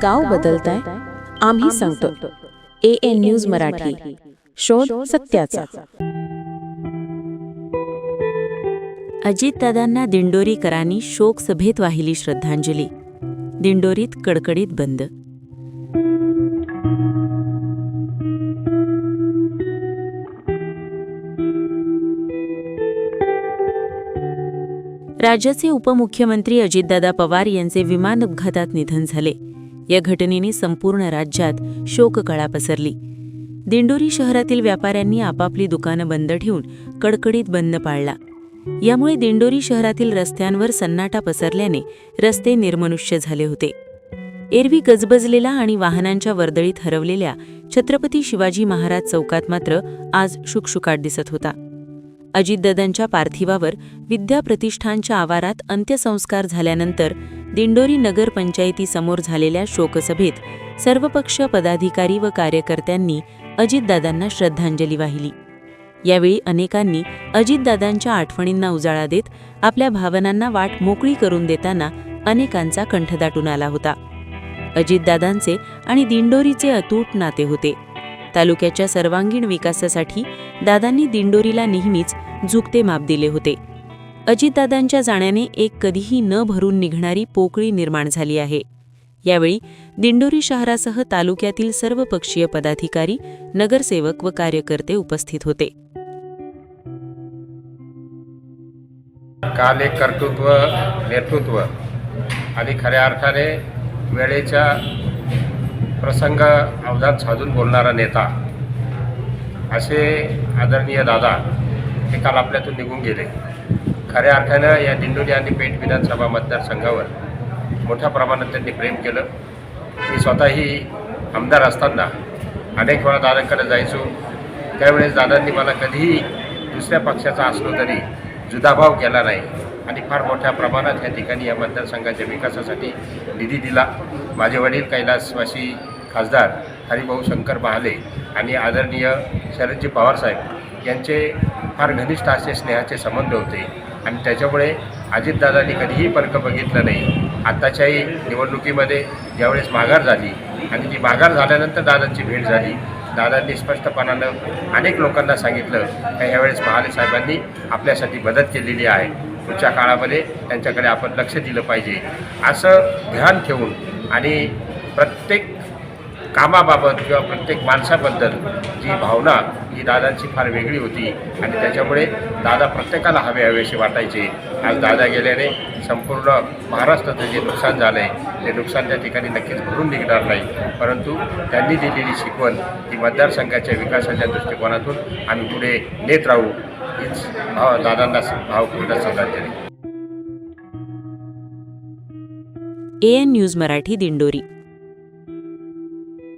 गाव बदलताय, आम्ही सांगतो. AN न्यूज मराठी, शोध सत्याचा. अजितदादांना दिंडोरीकरांनी शोक सभेत वाहिली श्रद्धांजली. दिंडोरीत कडकडीत बंद. राज्याचे उपमुख्यमंत्री अजितदादा पवार यांचे विमान अपघातात निधन झाले. या घटनेने संपूर्ण राज्यात शोककळा पसरली. दिंडोरी शहरातील व्यापाऱ्यांनी आपापली दुकानं बंद ठेवून कडकडीत बंद पाळला. यामुळे दिंडोरी शहरातील रस्त्यांवर सन्नाटा पसरल्याने रस्ते निर्मनुष्य झाले होते. एरवी गजबजलेला आणि वाहनांच्या वर्दळीत हरवलेल्या छत्रपती शिवाजी महाराज चौकात मात्र आज शुकशुकाट दिसत होता. अजितदादांच्या पार्थिवावर विद्या प्रतिष्ठानच्या आवारात अंत्यसंस्कार झाल्यानंतर दिंडोरी नगर पंचायतीसमोर झालेल्या शोकसभेत सर्वपक्ष पदाधिकारी व कार्यकर्त्यांनी अजितदादांना श्रद्धांजली वाहिली. यावेळी अनेकांनी अजितदादांच्या आठवणींना उजाळा देत आपल्या भावनांना वाट मोकळी करून देताना अनेकांचा कंठ दाटून आला होता. अजितदादांचे आणि दिंडोरीचे अतूट नाते होते. तालुक्याच्या सर्वांगीण विकासासाठी दादांनी दिंडोरीला नेहमीच झुकते माप दिले होते. अजितदादांच्या जाण्याने एक कधीही न भरून निघणारी पोकळी निर्माण झाली आहे. यावेळी दिंडोरी शहरासह तालुक्यातील सर्वपक्षीय पदाधिकारी, नगरसेवक व कार्यकर्ते उपस्थित होते. काल एक कर्तृत्व, नेतृत्व आणि खऱ्या अर्थाने वेळेच्या प्रसंग अवधान साधून बोलणारा नेता असे आदरणीय दादा हे काल आपल्यातून निघून गेले. खऱ्या अर्थानं या दिंडोरी आणि पेठ विधानसभा मतदारसंघावर मोठ्या प्रमाणात त्यांनी प्रेम केलं. मी स्वतःही आमदार असताना अनेक वेळा दादांकडे जायचो. त्यावेळेस दादांनी मला कधीही दुसऱ्या पक्षाचा असलो तरी जुदाभाव केला नाही आणि फार मोठ्या प्रमाणात या ठिकाणी या मतदारसंघाच्या विकासासाठी निधी दिला. माझे वडील कैलासवासी खासदार हरिभाऊ शंकर महाले आणि आदरणीय शरदजी पवारसाहेब यांचे फार घनिष्ठ असे स्नेहाचे संबंध होते आणि त्याच्यामुळे अजितदादांनी कधीही फरक बघितला नाही. आत्ताच्याही निवडणुकीमध्ये ज्यावेळेस माघार झाली आणि जी माघार झाल्यानंतर दादांची भेट झाली, दादांनी स्पष्टपणानं अनेक लोकांना सांगितलं की ह्यावेळेस महाले साहेबांनी आपल्यासाठी मदत केलेली आहे. पुढच्या काळामध्ये त्यांच्याकडे आपण लक्ष दिलं पाहिजे असं ध्यान ठेवून आणि प्रत्येक कामाबाबत किंवा प्रत्येक माणसाबद्दल जी भावना ही दादांची फार वेगळी होती आणि त्याच्यामुळे दादा प्रत्येकाला हवेसे वाटायचे. आज दादा गेल्याने संपूर्ण महाराष्ट्राचं जे नुकसान झालं आहे ते नुकसान त्या ठिकाणी नक्कीच भरून निघणार नाही, परंतु त्यांनी दिलेली शिकवण ही मतदारसंघाच्या विकासाच्या दृष्टिकोनातून आम्ही पुढे नेत राहू हीच दादांना भावपूर्ण श्रद्धांजली. AN news Marathi, Dindori.